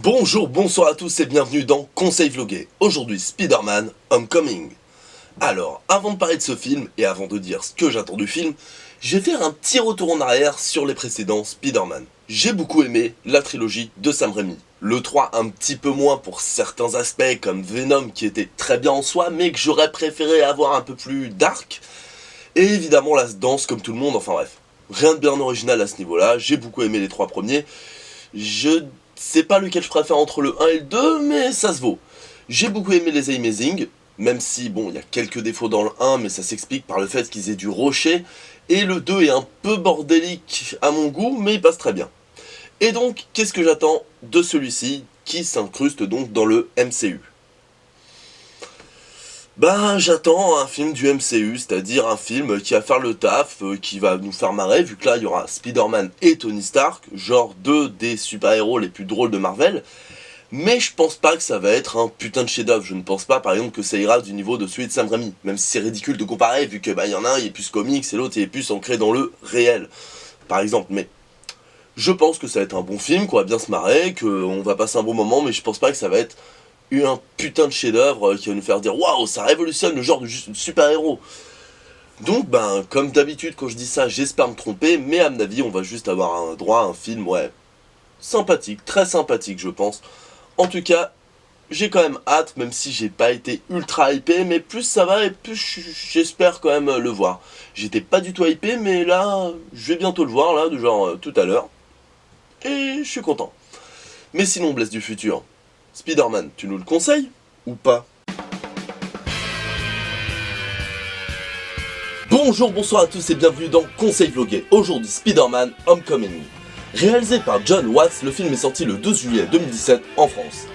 Bonjour, bonsoir à tous et bienvenue dans Conseil Vlogué. Aujourd'hui, Spider-Man Homecoming. Alors, avant de parler de ce film et avant de dire ce que j'attends du film, je vais faire un petit retour en arrière sur les précédents Spider-Man. J'ai beaucoup aimé la trilogie de Sam Raimi. Le 3 un petit peu moins pour certains aspects comme Venom qui était très bien en soi mais que j'aurais préféré avoir un peu plus dark. Et évidemment la danse comme tout le monde, enfin bref. Rien de bien original à ce niveau-là, j'ai beaucoup aimé les 3 premiers. Je sais pas lequel je préfère entre le 1 et le 2, mais ça se vaut. J'ai beaucoup aimé les Amazing, même si bon, il y a quelques défauts dans le 1, mais ça s'explique par le fait qu'ils aient du rocher. Et le 2 est un peu bordélique à mon goût, mais il passe très bien. Et donc, qu'est-ce que j'attends de celui-ci, qui s'incruste donc dans le MCU? Ben, j'attends un film du MCU, c'est-à-dire un film qui va faire le taf, qui va nous faire marrer, vu que là, il y aura Spider-Man et Tony Stark, genre deux des super-héros les plus drôles de Marvel. Mais je pense pas que ça va être un putain de chef-d'œuvre. Je ne pense pas, par exemple, que ça ira du niveau de celui de Sam Raimi. Même si c'est ridicule de comparer, vu que y en a un, il est plus comics, et l'autre, il est plus ancré dans le réel, par exemple. Mais je pense que ça va être un bon film, qu'on va bien se marrer, qu'on va passer un bon moment, mais je pense pas que ça va être un putain de chef-d'œuvre qui va nous faire dire waouh, ça révolutionne le genre de super-héros. Donc, comme d'habitude, quand je dis ça, j'espère me tromper, mais à mon avis, on va juste avoir un droit à un film, ouais, sympathique, très sympathique, je pense. En tout cas, j'ai quand même hâte, même si j'ai pas été ultra hypé, mais plus ça va et plus j'espère quand même le voir. J'étais pas du tout hypé, mais là, je vais bientôt le voir, là, de genre tout à l'heure. Et je suis content. Mais sinon, Blaise du futur, Spider-Man, tu nous le conseilles ou pas? Bonjour, bonsoir à tous et bienvenue dans Conseil Vlogué. Aujourd'hui, Spider-Man Homecoming. Réalisé par John Watts, le film est sorti le 12 juillet 2017 en France.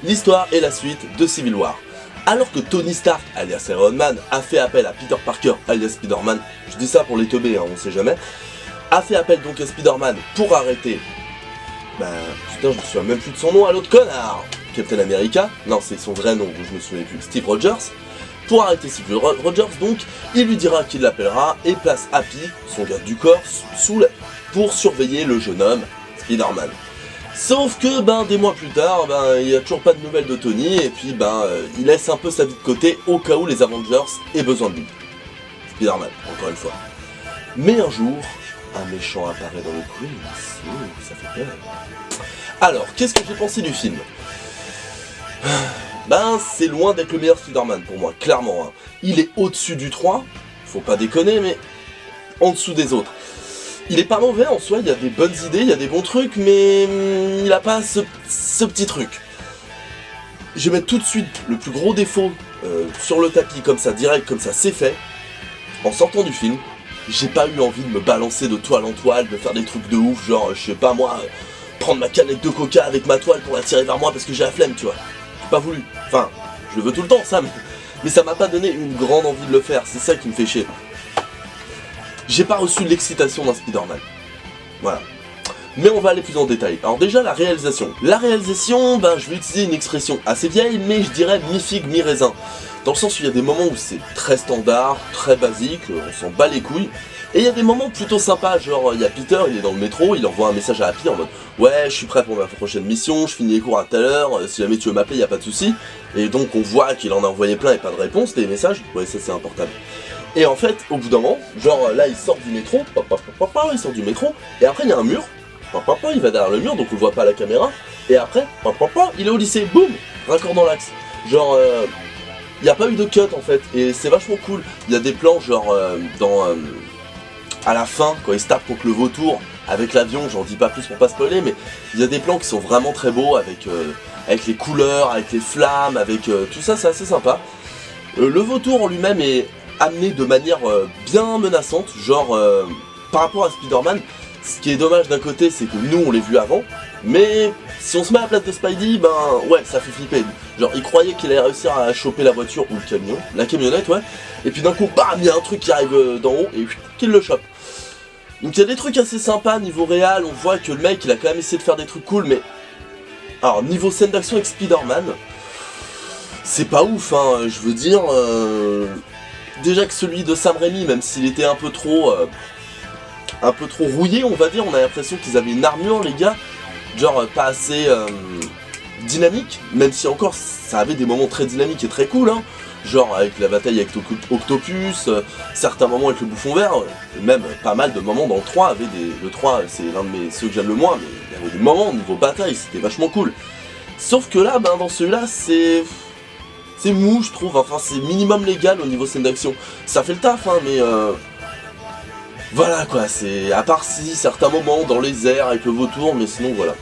L'histoire est la suite de Civil War. Alors que Tony Stark, alias Iron Man, a fait appel à Peter Parker, alias Spider-Man, je dis ça pour les teubés, on sait jamais, a fait appel donc à Spider-Man pour arrêter... putain, je me souviens même plus de son nom à l'autre connard, Captain America, non c'est son vrai nom, je me souviens plus, Steve Rogers. Pour arrêter Steve Rogers donc, il lui dira qu'il l'appellera et place Happy, son garde du corps, pour surveiller le jeune homme, Spider-Man. Sauf que des mois plus tard, il n'y a toujours pas de nouvelles de Tony et puis il laisse un peu sa vie de côté au cas où les Avengers aient besoin de lui. Spider-Man, encore une fois. Mais un jour, un méchant apparaît dans le Queens. Ça fait peur. Alors, qu'est-ce que j'ai pensé du film? C'est loin d'être le meilleur Spider-Man pour moi, clairement. Hein. Il est au-dessus du 3, faut pas déconner, mais en dessous des autres. Il est pas mauvais en soi, il y a des bonnes idées, il y a des bons trucs, mais il a pas ce petit truc. Je vais mettre tout de suite le plus gros défaut sur le tapis, comme ça, direct, comme ça, c'est fait. En sortant du film, j'ai pas eu envie de me balancer de toile en toile, de faire des trucs de ouf, genre, je sais pas moi, prendre ma canette de coca avec ma toile pour la tirer vers moi parce que j'ai la flemme, tu vois. J'ai pas voulu. Enfin, je le veux tout le temps, ça, mais ça m'a pas donné une grande envie de le faire, c'est ça qui me fait chier. J'ai pas reçu l'excitation d'un Spider-Man. Voilà. Mais on va aller plus en détail. Alors déjà, la réalisation. La réalisation, je vais utiliser une expression assez vieille, mais je dirais mi-figue, mi-raisin. Dans le sens où il y a des moments où c'est très standard, très basique, on s'en bat les couilles. Et il y a des moments plutôt sympas, genre il y a Peter, il est dans le métro, il envoie un message à Happy en mode « Ouais, je suis prêt pour ma prochaine mission, je finis les cours à tout à l'heure, si jamais tu veux m'appeler, il n'y a pas de souci. » Et donc on voit qu'il en a envoyé plein et pas de réponse, des messages, ouais ça c'est important. Et en fait, au bout d'un moment, genre là il sort du métro, il sort du métro, et après il y a un mur, il va derrière le mur, donc on le voit pas à la caméra, et après, il est au lycée, boum, raccord dans l'axe. Genre, il n'y a pas eu de cut en fait, et c'est vachement cool. Il y a des plans genre à la fin, quand il se tape contre le vautour, avec l'avion, j'en dis pas plus pour pas spoiler, mais il y a des plans qui sont vraiment très beaux, avec les couleurs, avec les flammes, avec tout ça, c'est assez sympa. Le vautour en lui-même est amené de manière bien menaçante, genre par rapport à Spider-Man. Ce qui est dommage d'un côté, c'est que nous on l'a vu avant, mais si on se met à la place de Spidey, ouais, ça fait flipper. Genre, il croyait qu'il allait réussir à choper la voiture ou le camion, la camionnette, ouais, et puis d'un coup, bam, il y a un truc qui arrive d'en haut et qu'il le chope. Donc il y a des trucs assez sympas niveau réal, on voit que le mec il a quand même essayé de faire des trucs cool, mais alors niveau scène d'action avec Spider-Man, c'est pas ouf, hein, je veux dire, déjà que celui de Sam Raimi, même s'il était un peu trop rouillé, on va dire, on a l'impression qu'ils avaient une armure, les gars, genre pas assez dynamique, même si encore ça avait des moments très dynamiques et très cool, hein. Genre avec la bataille avec Octopus, certains moments avec le bouffon vert, même pas mal de moments dans le 3 avaient des... Le 3 c'est l'un de ceux que j'aime le moins, mais il y avait des moments au niveau bataille, c'était vachement cool. Sauf que là, dans celui-là, c'est mou je trouve, enfin c'est minimum légal au niveau scène d'action. Ça fait le taf, hein, mais voilà quoi, c'est... À part si certains moments dans les airs avec le vautour, mais sinon voilà.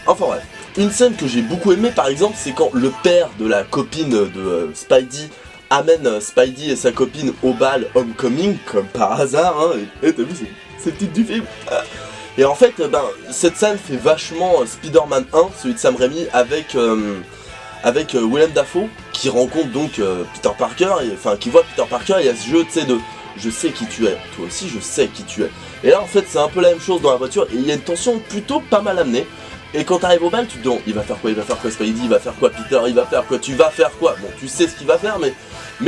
Enfin bref. Une scène que j'ai beaucoup aimée par exemple, c'est quand le père de la copine de Spidey amène Spidey et sa copine au bal Homecoming, comme par hasard, hein, et t'as vu, c'est le titre du film. Et en fait, cette scène fait vachement Spider-Man 1, celui de Sam Raimi, avec Willem Dafoe, qui rencontre donc Peter Parker, qui voit Peter Parker, et il y a ce jeu, tu sais, de je sais qui tu es, toi aussi je sais qui tu es. Et là en fait c'est un peu la même chose dans la voiture, et il y a une tension plutôt pas mal amenée. Et quand t'arrives au bal, tu te dis, il va faire quoi Spidey, il va faire quoi Peter, il va faire quoi, tu vas faire quoi. Bon, tu sais ce qu'il va faire, mais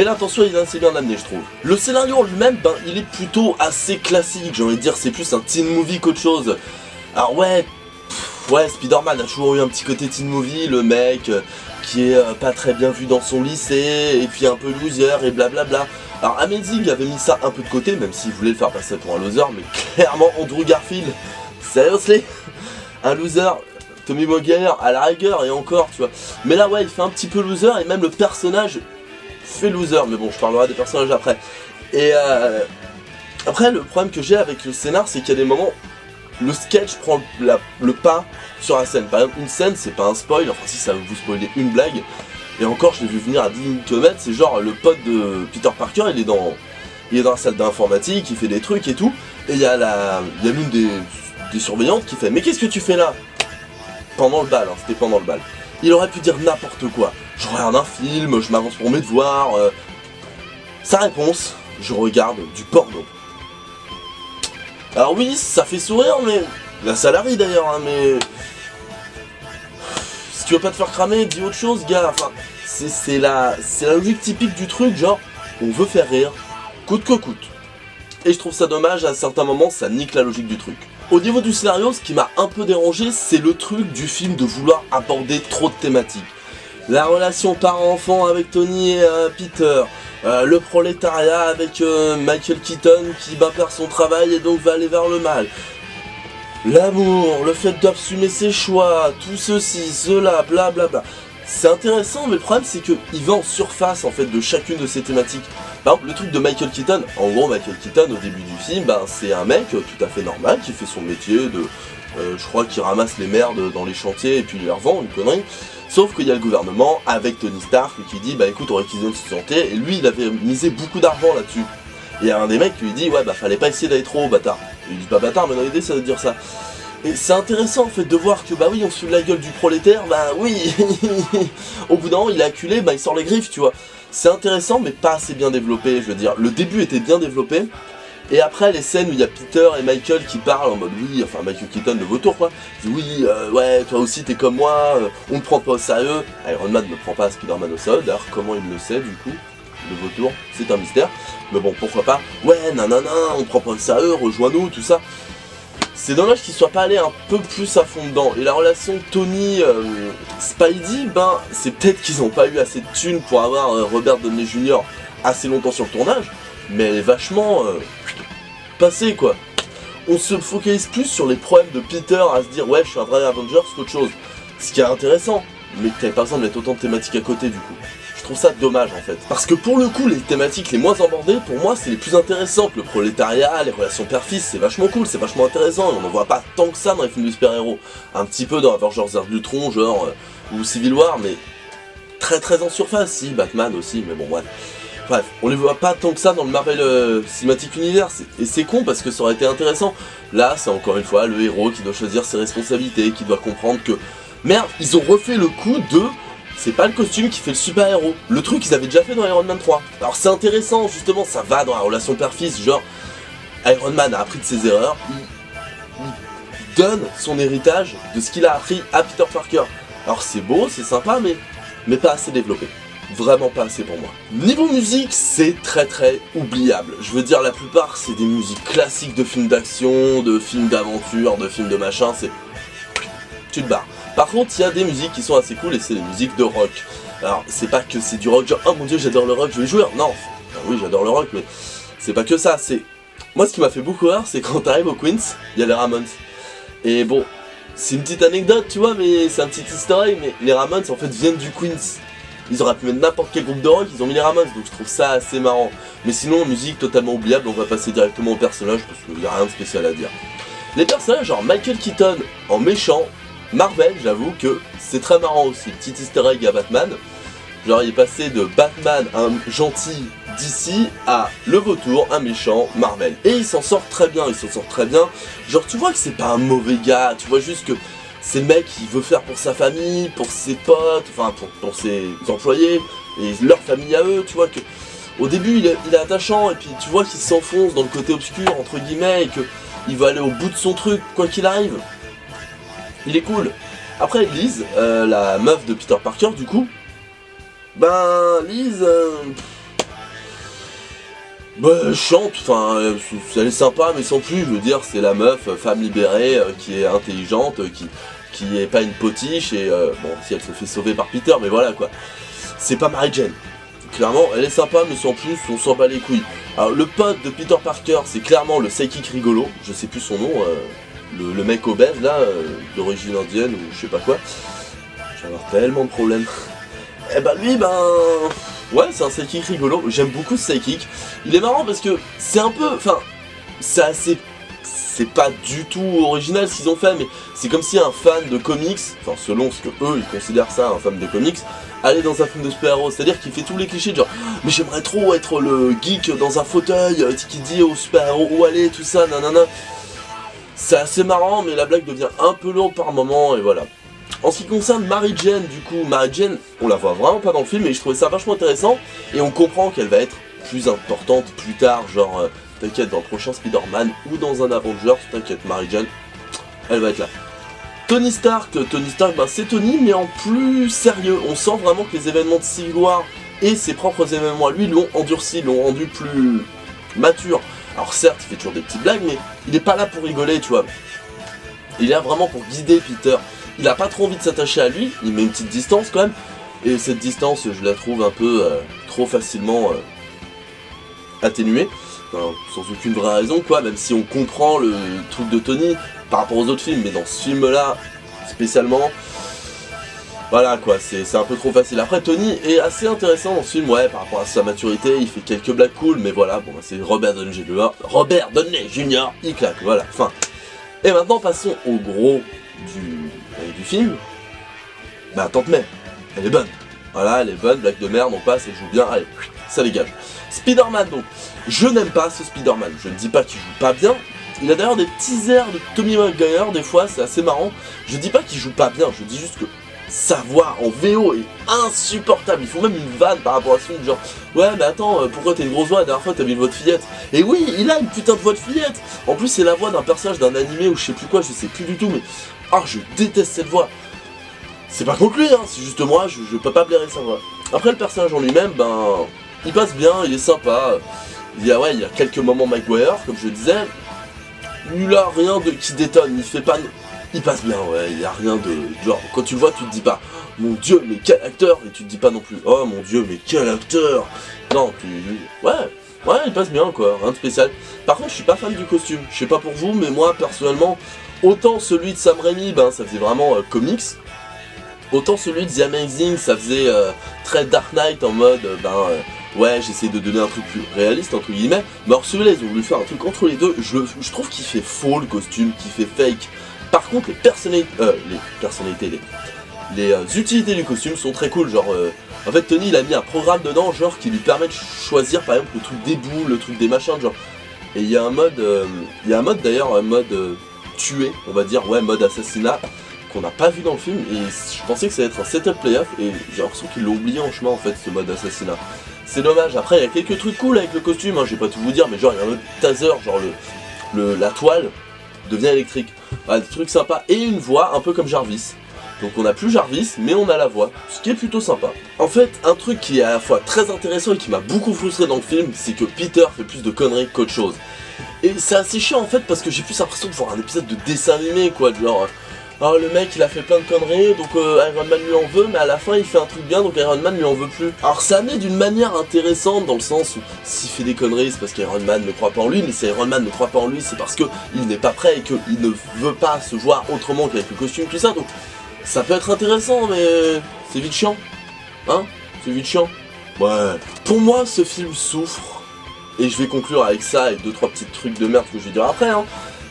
l'intention il est assez bien amenée, je trouve. Le scénario en lui-même, il est plutôt assez classique, j'ai envie de dire, c'est plus un teen movie qu'autre chose. Alors ouais, Spider-Man a toujours eu un petit côté teen movie, le mec qui est pas très bien vu dans son lycée, et puis un peu loser, et blablabla. Alors Amazing avait mis ça un peu de côté, même s'il voulait le faire passer pour un loser, mais clairement Andrew Garfield, seriously, un loser, Tommy Maguire à la rigueur et encore, tu vois. Mais là ouais, il fait un petit peu loser, et même le personnage fait loser, mais bon je parlerai des personnages après. Et après le problème que j'ai avec le scénar, c'est qu'il y a des moments, le sketch prend le pas sur la scène. Par exemple une scène, c'est pas un spoil, enfin si ça va vous spoiler une blague, et encore je l'ai vu venir à 10 km, c'est genre le pote de Peter Parker, il est dans la salle d'informatique, il fait des trucs et tout, et il y a l'une des surveillantes qui fait « Mais qu'est-ce que tu fais là ?» Pendant le bal, hein, c'était pendant le bal. Il aurait pu dire n'importe quoi. Je regarde un film, je m'avance pour mes devoirs. Sa réponse, je regarde du porno. Alors oui, ça fait sourire, mais... La salariée d'ailleurs, hein, mais... Si tu veux pas te faire cramer, dis autre chose, gars. Enfin, c'est la logique typique du truc, genre, on veut faire rire, coûte que coûte. Et je trouve ça dommage, à certains moments, ça nique la logique du truc. Au niveau du scénario, ce qui m'a un peu dérangé, c'est le truc du film de vouloir aborder trop de thématiques. La relation parent-enfant avec Tony et Peter, le prolétariat avec Michael Keaton qui perd son travail et donc va aller vers le mal. L'amour, le fait d'assumer ses choix, tout ceci, cela, blablabla. C'est intéressant, mais le problème c'est qu'il va en surface en fait de chacune de ces thématiques. Par exemple, le truc de Michael Keaton, en gros Michael Keaton au début du film, c'est un mec tout à fait normal qui fait son métier de... je crois qu'il ramasse les merdes dans les chantiers et puis il les revend, une connerie. Sauf qu'il y a le gouvernement avec Tony Stark qui dit écoute on réquisitionne cette santé, et lui il avait misé beaucoup d'argent là-dessus. Et il y a un des mecs qui lui dit fallait pas essayer d'aller trop haut bâtard. Il dit pas bâtard mais dans l'idée ça veut dire ça. Et c'est intéressant en fait de voir que oui on se fout de la gueule du prolétaire, oui au bout d'un moment il est acculé, il sort les griffes tu vois. C'est intéressant mais pas assez bien développé, je veux dire. Le début était bien développé, et après les scènes où il y a Peter et Michael qui parlent en mode Michael Keaton le vautour quoi, il dit ouais toi aussi t'es comme moi, on ne prend pas au sérieux. Iron Man ne prend pas Spider-Man au sérieux, d'ailleurs comment il le sait du coup, le vautour, c'est un mystère. Mais bon pourquoi pas, nanana, on prend pas au sérieux, rejoins-nous, tout ça. C'est dommage qu'ils soient pas allés un peu plus à fond dedans. Et la relation Tony-Spidey, c'est peut-être qu'ils n'ont pas eu assez de thunes pour avoir Robert Downey Jr. assez longtemps sur le tournage, mais elle est vachement passée quoi. On se focalise plus sur les problèmes de Peter à se dire je suis un vrai Avenger qu'autre chose. Ce qui est intéressant, mais que t'avais pas besoin de mettre autant de thématiques à côté du coup. Je trouve ça dommage en fait. Parce que pour le coup, les thématiques les moins abordées, pour moi, c'est les plus intéressantes. Le prolétariat, les relations père-fils, c'est vachement cool, c'est vachement intéressant. Et on en voit pas tant que ça dans les films de super-héros. Un petit peu dans Avengers Ère d'Ultron, ou Civil War, mais très en surface. Si, Batman aussi, mais bon, bref. Bref, on les voit pas tant que ça dans le Marvel Cinematic Universe. Et c'est con parce que ça aurait été intéressant. Là, c'est encore une fois le héros qui doit choisir ses responsabilités, qui doit comprendre que... Merde, ils ont refait le coup de... C'est pas le costume qui fait le super-héros. Le truc ils avaient déjà fait dans Iron Man 3. Alors c'est intéressant, justement, ça va dans la relation père-fils, genre... Iron Man a appris de ses erreurs, il donne son héritage de ce qu'il a appris à Peter Parker. Alors c'est beau, c'est sympa, mais pas assez développé. Vraiment pas assez pour moi. Niveau musique, c'est très oubliable. Je veux dire, la plupart, c'est des musiques classiques de films d'action, de films d'aventure, de films de machin, c'est... Tu te barres. Par contre, il y a des musiques qui sont assez cool et c'est les musiques de rock. Alors, c'est pas que c'est du rock, genre oh mon dieu, j'adore le rock, je vais jouer. Non, enfin, oui, j'adore le rock, mais c'est pas que ça. C'est moi, ce qui m'a fait beaucoup rire, c'est quand t'arrives au Queens, il y a les Ramones. Et bon, c'est une petite anecdote, tu vois, mais c'est un petit easter egg, mais les Ramones en fait viennent du Queens. Ils auraient pu mettre n'importe quel groupe de rock, ils ont mis les Ramones, donc je trouve ça assez marrant. Mais sinon, musique totalement oubliable, on va passer directement au personnage parce qu'il n'y a rien de spécial à dire. Les personnages, genre Michael Keaton en méchant, Marvel, j'avoue que c'est très marrant aussi. Petit easter egg à Batman. Genre, il est passé de Batman, un gentil d'ici, à le vautour, un méchant Marvel. Et il s'en sort très bien, Genre, tu vois que c'est pas un mauvais gars, tu vois juste que c'est le mec qui veut faire pour sa famille, pour ses potes, enfin pour ses employés, et leur famille à eux, tu vois que... Au début, il est attachant, et puis tu vois qu'il s'enfonce dans le côté obscur, entre guillemets, et qu'il va aller au bout de son truc, quoi qu'il arrive. Il est cool. Après, Liz, la meuf de Peter Parker, du coup, ben, Liz, chante, enfin, elle est sympa, mais sans plus, je veux dire, c'est la meuf, femme libérée, qui est intelligente, qui est pas une potiche, et bon, si elle se fait sauver par Peter, mais voilà, quoi. C'est pas Mary Jane. Clairement, elle est sympa, mais sans plus, on s'en bat les couilles. Alors, le pote de Peter Parker, c'est clairement le psychic rigolo, je sais plus son nom, le mec obèse, là, d'origine indienne, ou je sais pas quoi. Je vais avoir tellement de problèmes. Et bah lui, ouais, c'est un psychic rigolo, j'aime beaucoup ce psychic. Il est marrant parce que c'est un peu, enfin, c'est assez... C'est pas du tout original ce qu'ils ont fait, mais c'est comme si un fan de comics, enfin selon ce que eux ils considèrent ça, un fan de comics, allait dans un film de super-héros, c'est-à-dire qu'il fait tous les clichés de genre « Mais j'aimerais trop être le geek dans un fauteuil qui dit aux super-héros où aller, tout ça, nanana ». C'est assez marrant, mais la blague devient un peu lourde par moment, et voilà. En ce qui concerne Mary Jane, du coup, Mary Jane, on la voit vraiment pas dans le film, et je trouvais ça vachement intéressant, et on comprend qu'elle va être plus importante plus tard, genre, t'inquiète, dans le prochain Spider-Man, ou dans un Avengers, t'inquiète, Mary Jane, elle va être là. Tony Stark, c'est Tony, mais en plus sérieux, on sent vraiment que les événements de Civil War, et ses propres événements à lui, l'ont endurci, l'ont rendu plus mature. Alors certes, il fait toujours des petites blagues, mais il est pas là pour rigoler, tu vois. Il est là vraiment pour guider Peter. Il a pas trop envie de s'attacher à lui, il met une petite distance quand même, et cette distance, je la trouve un peu trop facilement atténuée, enfin, sans aucune vraie raison quoi, même si on comprend le truc de Tony par rapport aux autres films, mais dans ce film-là, spécialement, voilà quoi, c'est un peu trop facile. Après, Tony est assez intéressant dans ce film, ouais, par rapport à sa maturité, il fait quelques blagues cool, mais voilà, bon, c'est Robert Downey Jr., il claque, voilà, fin. Et maintenant, passons au gros du film. Bah, Tante May, elle est bonne. Voilà, elle est bonne, blague de merde, on passe, elle joue bien, allez, ça dégage. Spider-Man, donc, je n'aime pas ce Spider-Man, je ne dis pas qu'il joue pas bien, il a d'ailleurs des petits airs de Tobey Maguire, des fois, c'est assez marrant, je dis pas qu'il joue pas bien, je dis juste que sa voix en VO est insupportable, il faut même une vanne par rapport à ce film, genre, ouais mais attends, pourquoi t'as une grosse voix, la dernière fois t'avais une voix de fillette, et oui, il a une putain de voix de fillette, en plus c'est la voix d'un personnage d'un animé ou je sais plus quoi, je sais plus du tout, mais, ah je déteste cette voix. C'est pas contre lui, hein, c'est juste moi, je peux pas blairer sa voix. Après le personnage en lui-même, il passe bien, il est sympa, il y a quelques moments Maguire, comme je disais, il a rien qui détonne, il fait pas... Il passe bien, ouais, il y a rien de... Genre, quand tu le vois, tu te dis pas « Mon dieu, mais quel acteur !» Et tu te dis pas non plus « Oh mon dieu, mais quel acteur !» Non, ouais, il passe bien, quoi, rien de spécial. Par contre, je suis pas fan du costume, je sais pas pour vous, mais moi, personnellement, autant celui de Sam Raimi, ça faisait vraiment comics, autant celui de The Amazing, ça faisait très Dark Knight en mode, ouais, j'essaie de donner un truc plus réaliste, entre guillemets, mais alors celui-là, ils ont voulu faire un truc entre les deux, je trouve qu'il fait faux, le costume, qu'il fait fake. Par contre, les utilités du costume sont très cool, genre, en fait, Tony, il a mis un programme dedans, genre, qui lui permet de choisir, par exemple, le truc des boules, le truc des machins, genre, et il y a un mode, d'ailleurs, un mode tué, on va dire, ouais, mode assassinat, qu'on n'a pas vu dans le film, et je pensais que ça allait être un setup playoff, et j'ai l'impression qu'ils l'ont oublié en chemin, en fait, ce mode assassinat. C'est dommage. Après, il y a quelques trucs cool avec le costume, hein, je vais pas tout vous dire, mais genre, il y a un mode taser, genre, la toile devient électrique. Voilà, des trucs sympas, et une voix un peu comme Jarvis. Donc on n'a plus Jarvis, mais on a la voix, ce qui est plutôt sympa. En fait, un truc qui est à la fois très intéressant et qui m'a beaucoup frustré dans le film, c'est que Peter fait plus de conneries qu'autre chose. Et c'est assez chiant en fait, parce que j'ai plus l'impression de voir un épisode de dessin animé, quoi, genre... oh le mec il a fait plein de conneries, donc Iron Man lui en veut, mais à la fin il fait un truc bien, donc Iron Man lui en veut plus. Alors ça amené d'une manière intéressante, dans le sens où s'il fait des conneries, c'est parce qu'Iron Man ne croit pas en lui, mais si Iron Man ne croit pas en lui, c'est parce que il n'est pas prêt et qu'il ne veut pas se voir autrement qu'avec le costume, tout ça, donc ça peut être intéressant, mais c'est vite chiant. Hein? C'est vite chiant. Ouais. Pour moi, ce film souffre, et je vais conclure avec ça, avec 2-3 petits trucs de merde que je vais dire après, hein.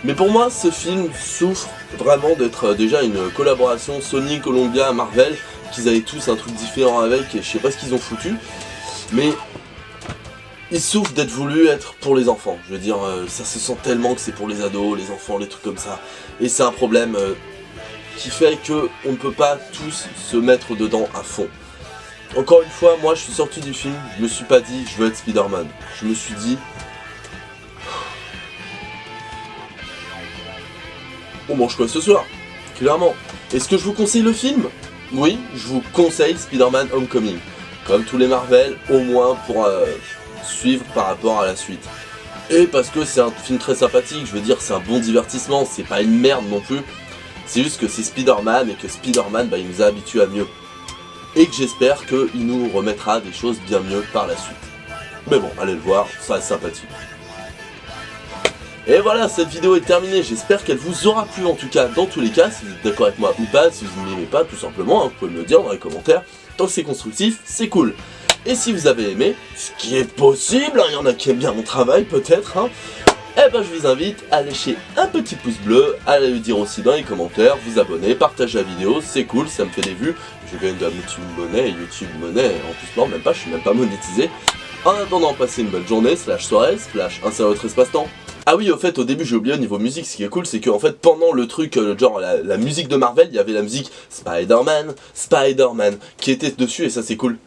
Mais pour moi, ce film souffre vraiment d'être déjà une collaboration Sony, Columbia, Marvel, qu'ils avaient tous un truc différent avec, et je sais pas ce qu'ils ont foutu, mais il souffre d'être voulu être pour les enfants. Je veux dire, ça se sent tellement que c'est pour les ados, les enfants, les trucs comme ça, et c'est un problème qui fait que on ne peut pas tous se mettre dedans à fond. Encore une fois, moi je suis sorti du film, je me suis pas dit je veux être Spider-Man. Je me suis dit on mange quoi ce soir? Clairement. Est-ce que je vous conseille le film? Oui, je vous conseille Spider-Man Homecoming. Comme tous les Marvel, au moins pour suivre par rapport à la suite. Et parce que c'est un film très sympathique, je veux dire c'est un bon divertissement, c'est pas une merde non plus. C'est juste que c'est Spider-Man et que Spider-Man bah, il nous a habitués à mieux. Et que j'espère qu'il nous remettra des choses bien mieux par la suite. Mais bon, allez le voir, ça reste sympathique. Et voilà, cette vidéo est terminée, j'espère qu'elle vous aura plu en tout cas, dans tous les cas, si vous êtes d'accord avec moi ou pas, si vous ne m'aimez pas, tout simplement, hein, vous pouvez me le dire dans les commentaires. Tant que c'est constructif, c'est cool. Et si vous avez aimé, ce qui est possible, hein, il y en a qui aiment bien mon travail peut-être, hein, eh ben je vous invite à lâcher un petit pouce bleu, à le dire aussi dans les commentaires, vous abonner, partager la vidéo, c'est cool, ça me fait des vues, je gagne de la YouTube monnaie, en plus non même pas, je suis même pas monétisé. En attendant, passez une bonne journée, /soirée, un seul autre espace-temps. Ah oui, au fait, au début j'ai oublié au niveau musique, ce qui est cool, c'est que en fait pendant le truc, genre la musique de Marvel, il y avait la musique Spider-Man, qui était dessus et ça c'est cool.